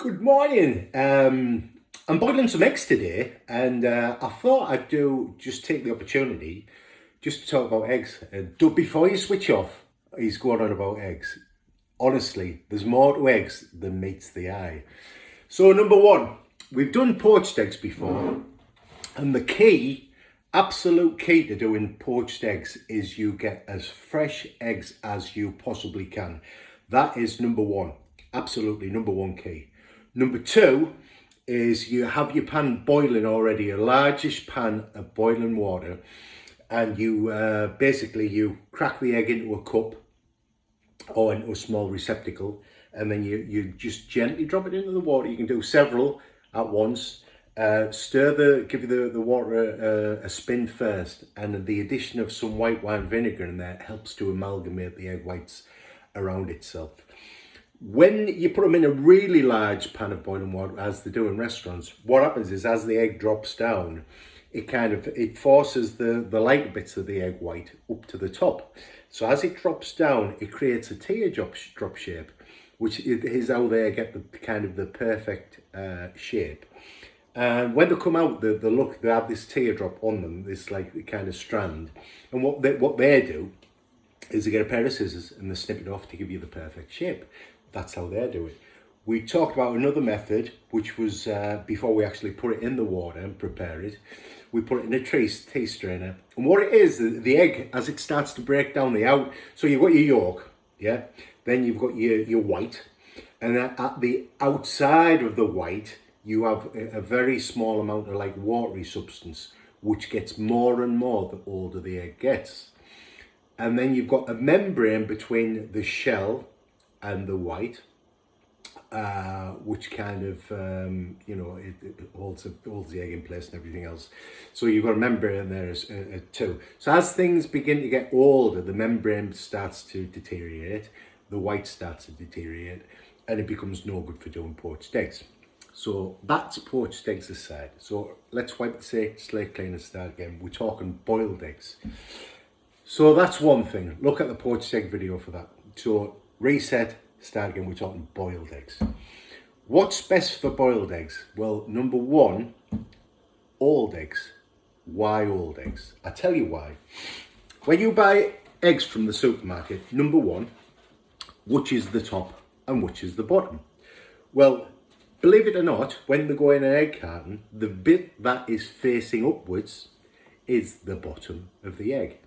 Good morning. I'm boiling some eggs today, and I thought I'd just take the opportunity just to talk about eggs. Before you switch off, he's going on about eggs. Honestly, there's more to eggs than meets the eye. So, number one, we've done poached eggs before, and the key, absolute key to doing poached eggs is you get as fresh eggs as you possibly can. That is number one, absolutely number one key. Number two is you have your pan boiling already, a largish pan of boiling water, and you basically you crack the egg into a cup or into a small receptacle, and then you just gently drop it into the water. You can do several at once. Give the water a spin first, and the addition of some white wine vinegar in there helps to amalgamate the egg whites around itself. When you put them in a really large pan of boiling water, as they do in restaurants, what happens is as the egg drops down, it forces the lighter bits of the egg white up to the top. So as it drops down, it creates a teardrop shape, which is how they get the perfect shape. And when they come out, they have this teardrop on them, this like kind of strand. And what they do is they get a pair of scissors and they snip it off to give you the perfect shape. That's how they do it. We talked about another method, which was before we actually put it in the water and prepare it. We put it in a tea strainer. And what it is, the egg, as it starts to break down the out, so you've got your yolk, yeah? Then you've got your white. And then at the outside of the white, you have a very small amount of like watery substance, which gets more and more the older the egg gets. And then you've got a membrane between the shell and the white, which kind of, it holds the egg in place and everything else. So you've got a membrane there too. So as things begin to get older, the membrane starts to deteriorate, the white starts to deteriorate, and it becomes no good for doing poached eggs. So that's poached eggs aside. So let's wipe the slate clean and start again. We're talking boiled eggs. So that's one thing. Look at the poached egg video for that. So reset, start again. We're talking boiled eggs. What's best for boiled eggs? Well, number one, old eggs. Why old eggs? I tell you why. When you buy eggs from the supermarket, number one, which is the top and which is the bottom? Well, believe it or not, when they go in an egg carton, the bit that is facing upwards is the bottom of the egg.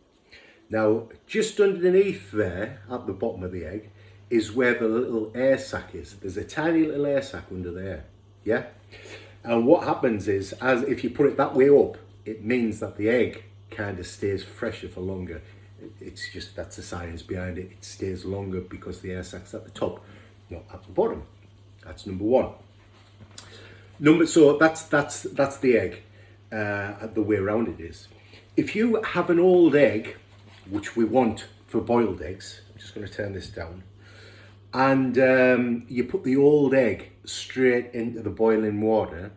Now, just underneath there, at the bottom of the egg, is where the little air sac is. There's a tiny little air sac under there, yeah? And what happens is, if you put it that way up, it means that the egg kind of stays fresher for longer. That's the science behind it. It stays longer because the air sac's at the top, not at the bottom. That's number one. So that's the egg, the way around it is. If you have an old egg, which we want for boiled eggs, I'm just going to turn this down, and you put the old egg straight into the boiling water,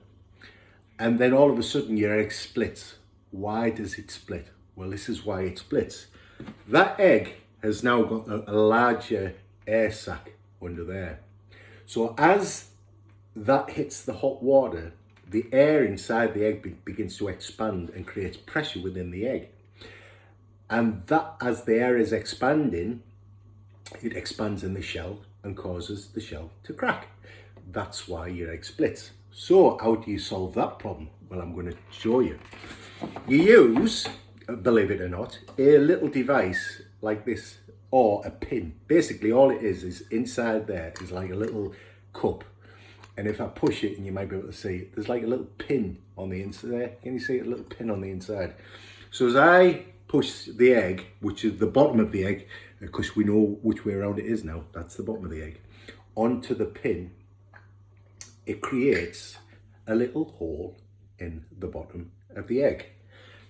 and then all of a sudden your egg splits. Why does it split? Well, this is why it splits. That egg has now got a larger air sac under there. So as that hits the hot water, the air inside the egg begins to expand and creates pressure within the egg. And that, as the air is expanding, it expands in the shell and causes the shell to crack. That's why your egg splits. So how do you solve that problem? Well, I'm going to show you. You use, believe it or not, a little device like this, or a pin. Basically, all it is inside there is like a little cup. And if I push it, and you might be able to see, there's like a little pin on the inside there. Can you see a little pin on the inside? So as I push the egg, which is the bottom of the egg, because we know which way around it is now, that's the bottom of the egg, onto the pin, it creates a little hole in the bottom of the egg.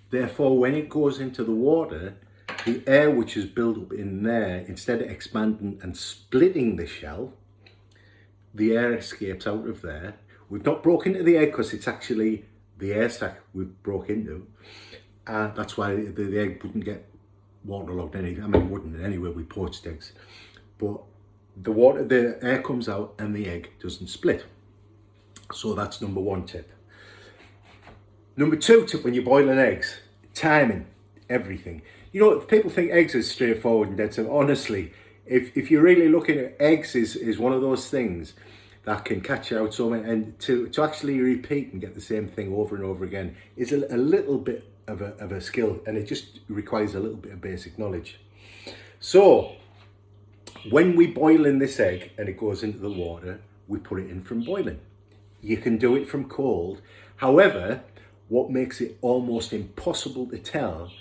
Therefore, when it goes into the water, the air which is built up in there, instead of expanding and splitting the shell, the air escapes out of there. We've not broken into the egg because it's actually the air sac we've broke into. That's why the egg wouldn't get waterlogged. It wouldn't anyway with poached eggs. But the air comes out and the egg doesn't split. So that's number one tip. Number two tip when you're boiling eggs, timing everything. You know, people think eggs is straightforward and dead simple. Honestly, if you're really looking at eggs is one of those things that can catch you out so many, and to actually repeat and get the same thing over and over again is a little bit of a skill, and it just requires a little bit of basic knowledge. So when we boil in this egg and it goes into the water, we put it in from boiling. You can do it from cold. However, what makes it almost impossible to tell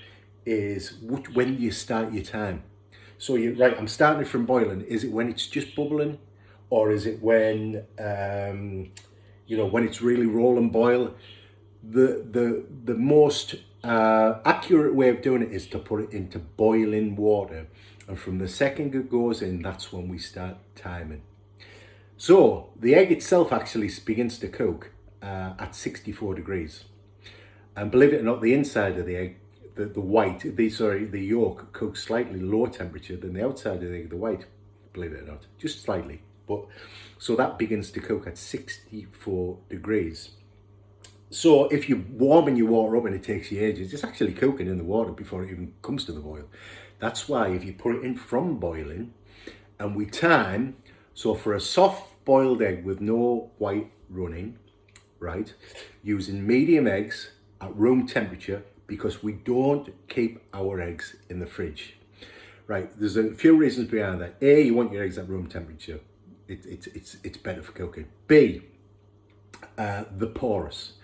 is when you start your time. So you're right, I'm starting it from boiling. Is it when it's just bubbling? Or is it when, when it's really rolling boil? The most accurate way of doing it is to put it into boiling water. And from the second it goes in, that's when we start timing. So the egg itself actually begins to cook at 64 degrees. And believe it or not, the inside of the egg, the yolk cooks slightly lower temperature than the outside of the egg, the white, believe it or not, just slightly. But so that begins to cook at 64 degrees. So if you're warming your water up and it takes you ages, it's actually cooking in the water before it even comes to the boil. That's why if you put it in from boiling and we time, so for a soft boiled egg with no white running, right, using medium eggs at room temperature, because we don't keep our eggs in the fridge. Right, there's a few reasons behind that. A, you want your eggs at room temperature. It's better for cooking. B, the porous.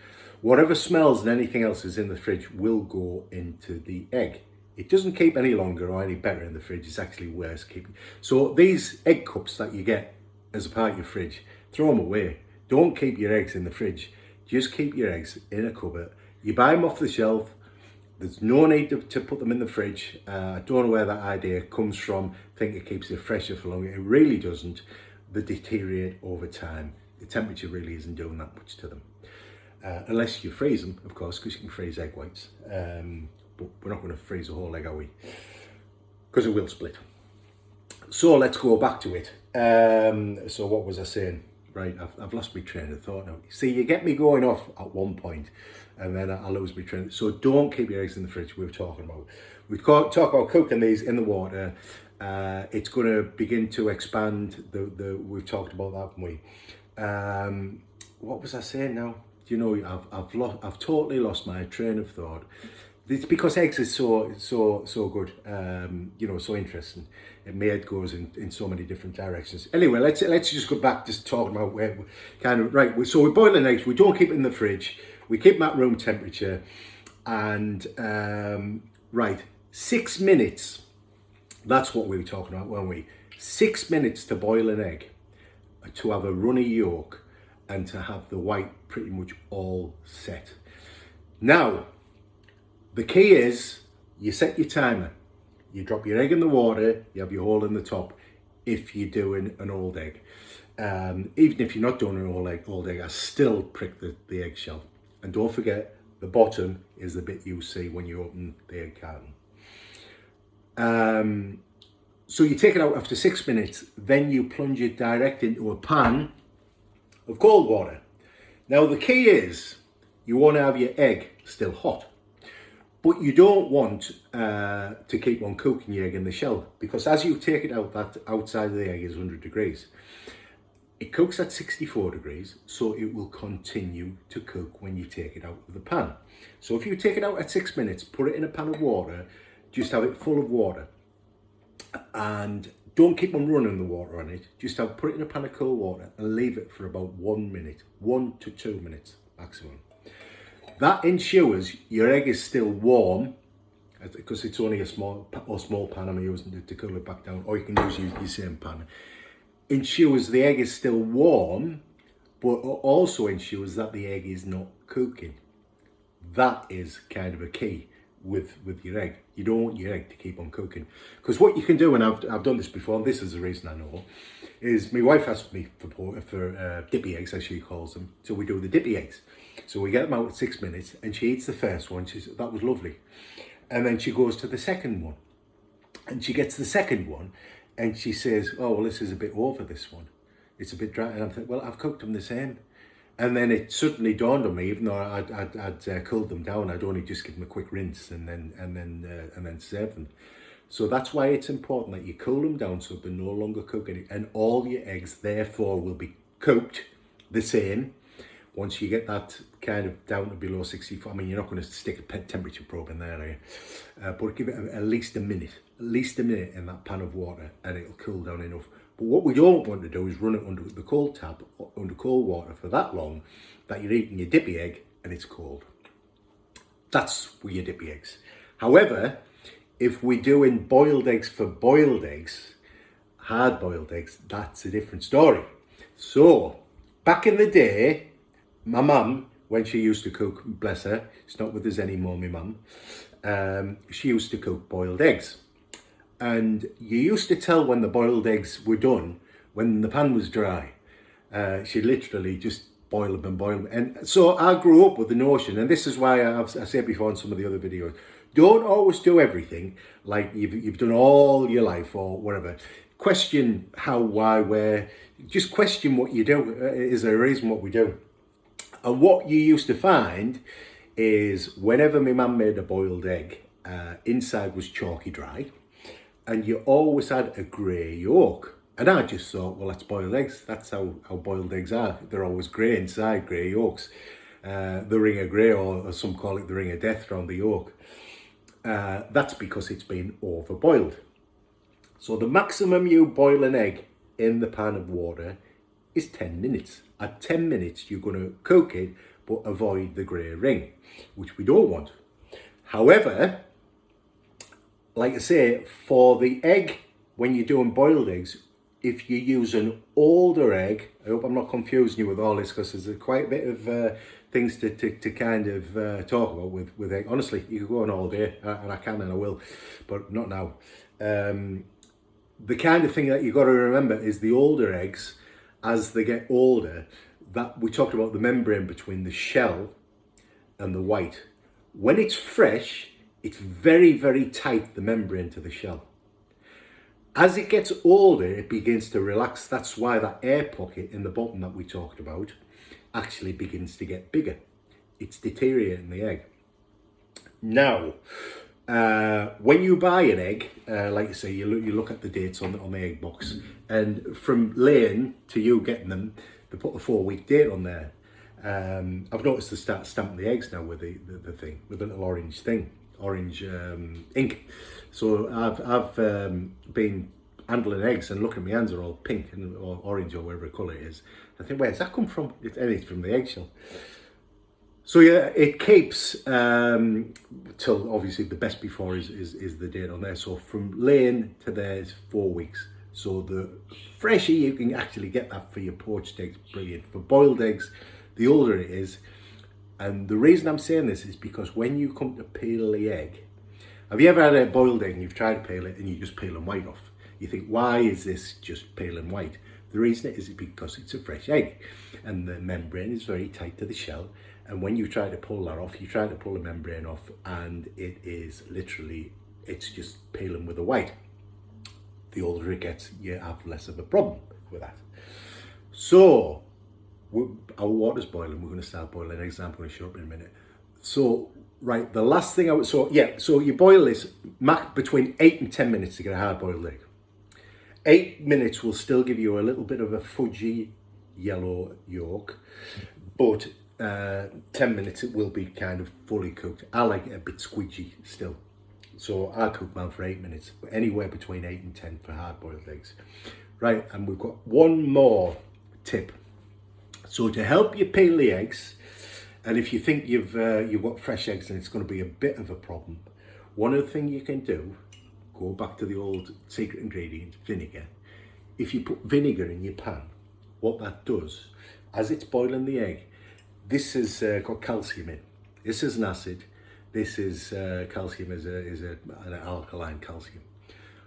Whatever smells and anything else is in the fridge will go into the egg. It doesn't keep any longer or any better in the fridge. It's actually worse keeping. So these egg cups that you get as a part of your fridge, throw them away. Don't keep your eggs in the fridge. Just keep your eggs in a cupboard. You buy them off the shelf. There's no need to put them in the fridge. I don't know where that idea comes from. I think it keeps it fresher for longer. It really doesn't. They deteriorate over time. The temperature really isn't doing that much to them. Unless you freeze them, of course, because you can freeze egg whites. But we're not going to freeze a whole egg, are we? Because it will split. So let's go back to it. So what was I saying? Right, I've lost my train of thought now. See, you get me going off at one point and then I lose my train. So don't keep your eggs in the fridge. We were talking about. We talk about cooking these in the water. It's going to begin to expand. We've talked about that, haven't we? What was I saying now? You know, I've totally lost my train of thought. It's because eggs is so good, so interesting. And my head goes in so many different directions. Anyway, let's just go back to talking about where we're kind of right. So we're boiling eggs. We don't keep it in the fridge. We keep them at room temperature, and 6 minutes. That's what we were talking about, weren't we? 6 minutes to boil an egg, to have a runny yolk, and to have the white pretty much all set. Now, the key is you set your timer. You drop your egg in the water, you have your hole in the top if you're doing an old egg. Even if you're not doing an old egg, I still prick the eggshell. And don't forget, the bottom is the bit you see when you open the egg carton. So you take it out after 6 minutes, then you plunge it direct into a pan of cold water. Now the key is you want to have your egg still hot. But you don't want to keep on cooking your egg in the shell, because as you take it out, that outside of the egg is 100 degrees. It cooks at 64 degrees, so it will continue to cook when you take it out of the pan. So if you take it out at 6 minutes, put it in a pan of water, just have it full of water. And don't keep on running the water on it. Just put it in a pan of cold water and leave it for about 1 minute, 1 to 2 minutes maximum. That ensures your egg is still warm, because it's only a small pan I'm using to cool it back down, or you can use your same pan. Ensures the egg is still warm, but also ensures that the egg is not cooking. That is kind of a key with your egg. You don't want your egg to keep on cooking, because what you can do, and I've done this before, and this is the reason I know, is my wife asked me for dippy eggs, as she calls them. So we do the dippy eggs. So we get them out at 6 minutes, and she eats the first one. She said, that was lovely. And then she goes to the second one, and she gets the second one, and she says, oh, well, this is a bit over, this one. It's a bit dry. And I'm thinking, well, I've cooked them the same. And then it suddenly dawned on me, even though I'd cooled them down, I'd only just give them a quick rinse and then serve them. So that's why it's important that you cool them down so they're no longer cooking, and all your eggs therefore will be cooked the same. Once you get that kind of down to below 64, I mean, you're not going to stick a temperature probe in there, are you? But give it at least a minute in that pan of water, and it'll cool down enough. But what we don't want to do is run it under the cold tap, under cold water for that long, that you're eating your dippy egg and it's cold. That's where your dippy eggs. However, if we're doing boiled eggs for boiled eggs, hard boiled eggs, that's a different story. So, back in the day, my mum, when she used to cook, bless her, she's not with us anymore, my mum, she used to cook boiled eggs. And you used to tell when the boiled eggs were done, when the pan was dry. She'd literally just boil them and boil them. And so I grew up with the notion, and this is why I said before in some of the other videos, don't always do everything like you've done all your life or whatever. Question how, why, where. Just question what you do. Is there a reason what we do? And what you used to find is whenever my mum made a boiled egg, inside was chalky dry, and you always had a grey yolk. And I just thought, well, that's boiled eggs. That's how boiled eggs are. They're always grey inside, grey yolks. The ring of grey, or some call it the ring of death around the yolk. That's because it's been overboiled. So the maximum you boil an egg in the pan of water is 10 minutes. At 10 minutes, you're going to cook it, but avoid the grey ring, which we don't want. However, like I say, for the egg, when you're doing boiled eggs, if you use an older egg, I hope I'm not confusing you with all this, because there's quite a bit of things to kind of talk about with egg. Honestly, you could go on all day, and I can and I will, but not now. The kind of thing that you've got to remember is the older eggs, as they get older, that we talked about the membrane between the shell and the white. When it's fresh, it's very, very tight, the membrane to the shell. As it gets older, it begins to relax. That's why that air pocket in the bottom that we talked about actually begins to get bigger. It's deteriorating the egg. Now, when you buy an egg, like you say, you look at the dates on the egg box, and from laying to you getting them, they put a 4-week date on there. I've noticed they start stamping the eggs now with the thing, with a little orange thing, orange ink. So I've been handling eggs and looking at my hands are all pink or orange or whatever colour it is. I think, where's that come from? It's from the eggshell. So yeah, it keeps till obviously the best before is the date on there. So from laying to there is 4 weeks. So the fresher you can actually get that for your poached eggs, brilliant. For boiled eggs, the older it is. And the reason I'm saying this is because when you come to peel the egg, have you ever had a boiled egg and you've tried to peel it and you just peel them white off? You think, why is this just peeling white? The reason is because it's a fresh egg and the membrane is very tight to the shell. And when you try to pull that off, you try to pull the membrane off and it is literally, it's just peeling with the white. The older it gets, you have less of a problem with that. So, our water's boiling, we're going to start boiling eggs, I'm going to show up in a minute. So, right, the last thing so you boil this between 8 and 10 minutes to get a hard boiled egg. 8 minutes will still give you a little bit of a fudgy yellow yolk, but 10 minutes it will be kind of fully cooked. I like it a bit squidgy still. So I cook mine for 8 minutes, but anywhere between 8 and 10 for hard boiled eggs. Right, and we've got one more tip. So to help you peel the eggs, and if you think you've got fresh eggs and it's going to be a bit of a problem, one of the things you can do, go back to the old secret ingredient, vinegar. If you put vinegar in your pan, what that does, as it's boiling the egg, this has got calcium in. This is an acid. This is calcium is an alkaline calcium.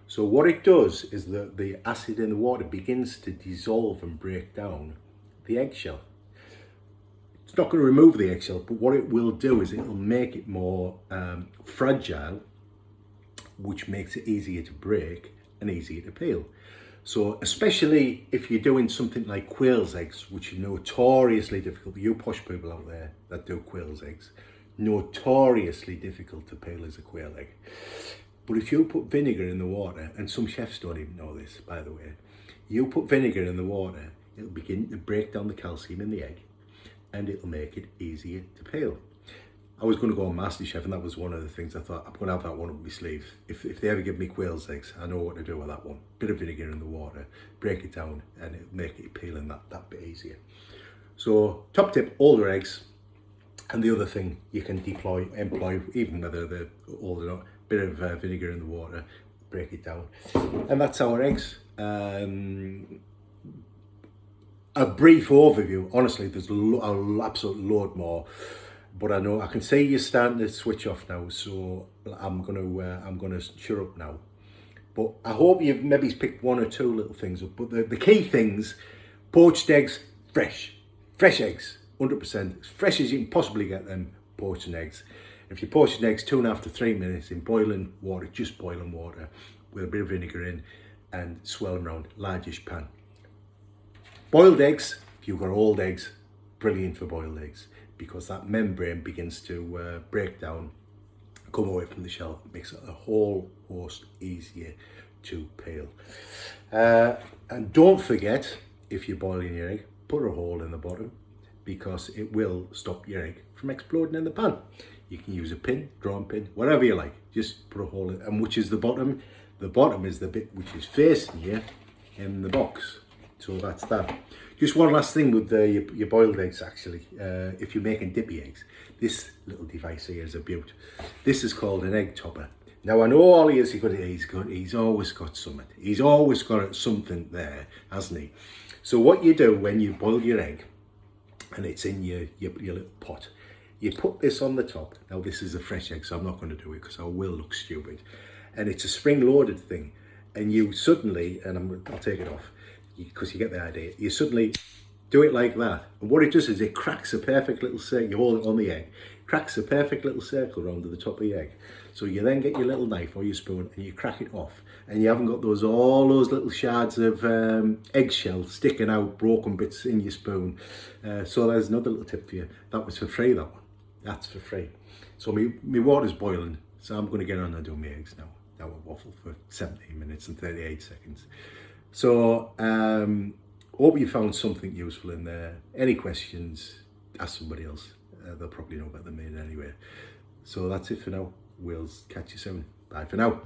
So what it does is that the acid in the water begins to dissolve and break down the eggshell. It's not going to remove the eggshell, but what it will do is it will make it more fragile, which makes it easier to break and easier to peel. So especially if you're doing something like quail's eggs, which are notoriously difficult. You posh people out there that do quail's eggs, notoriously difficult to peel as a quail egg. But if you put vinegar in the water, and some chefs don't even know this, by the way, you put vinegar in the water, it'll begin to break down the calcium in the egg, and it'll make it easier to peel. I was going to go on MasterChef, and that was one of the things I thought, I'm going to have that one up my sleeve. If they ever give me quail's eggs, I know what to do with that one. Bit of vinegar in the water, break it down, and it'll make it peeling that bit easier. So top tip, older eggs. And the other thing you can employ, even whether they're old or not, bit of vinegar in the water, break it down. And that's our eggs. A brief overview. Honestly, there's an absolute load more. But I know I can see you're starting to switch off now, so I'm gonna shut up now. But I hope you've maybe picked one or two little things up. But the key things: poached eggs, fresh eggs, 100%, as fresh as you can possibly get them. Poached eggs. If you're poaching eggs, 2.5 to 3 minutes in boiling water, just boiling water, with a bit of vinegar in, and swirl them around, largish pan. Boiled eggs, if you've got old eggs, brilliant for boiled eggs, because that membrane begins to break down, come away from the shell, makes it a whole host easier to peel. And don't forget, if you're boiling your egg, put a hole in the bottom, because it will stop your egg from exploding in the pan. You can use a pin, drawing pin, whatever you like, just put a hole in. And which is the bottom? The bottom is the bit which is facing you in the box. So that's that. Just one last thing with your boiled eggs, actually. If you're making dippy eggs, this little device here is a beaut. This is called an egg topper. Now I know Ollie is he's always got something. He's always got something there, hasn't he? So what you do when you boil your egg, and it's in your little pot, you put this on the top. Now this is a fresh egg, so I'm not going to do it because I will look stupid. And it's a spring-loaded thing, and you suddenly, and I'll take it off, because you get the idea, you suddenly do it like that. And what it does is it cracks a perfect little circle. You hold it on the egg, cracks a perfect little circle around to the top of the egg. So you then get your little knife or your spoon and you crack it off, and you haven't got all those little shards of eggshell sticking out, broken bits in your spoon. So there's another little tip for you. That was for free, that one. That's for free. So my water's boiling, so I'm going to get on and do my eggs now. Now I waffle for 17 minutes and 38 seconds. So hope you found something useful in there. Any questions, ask somebody else. They'll probably know better than me anyway. So that's it for now. We'll catch you soon. Bye for now.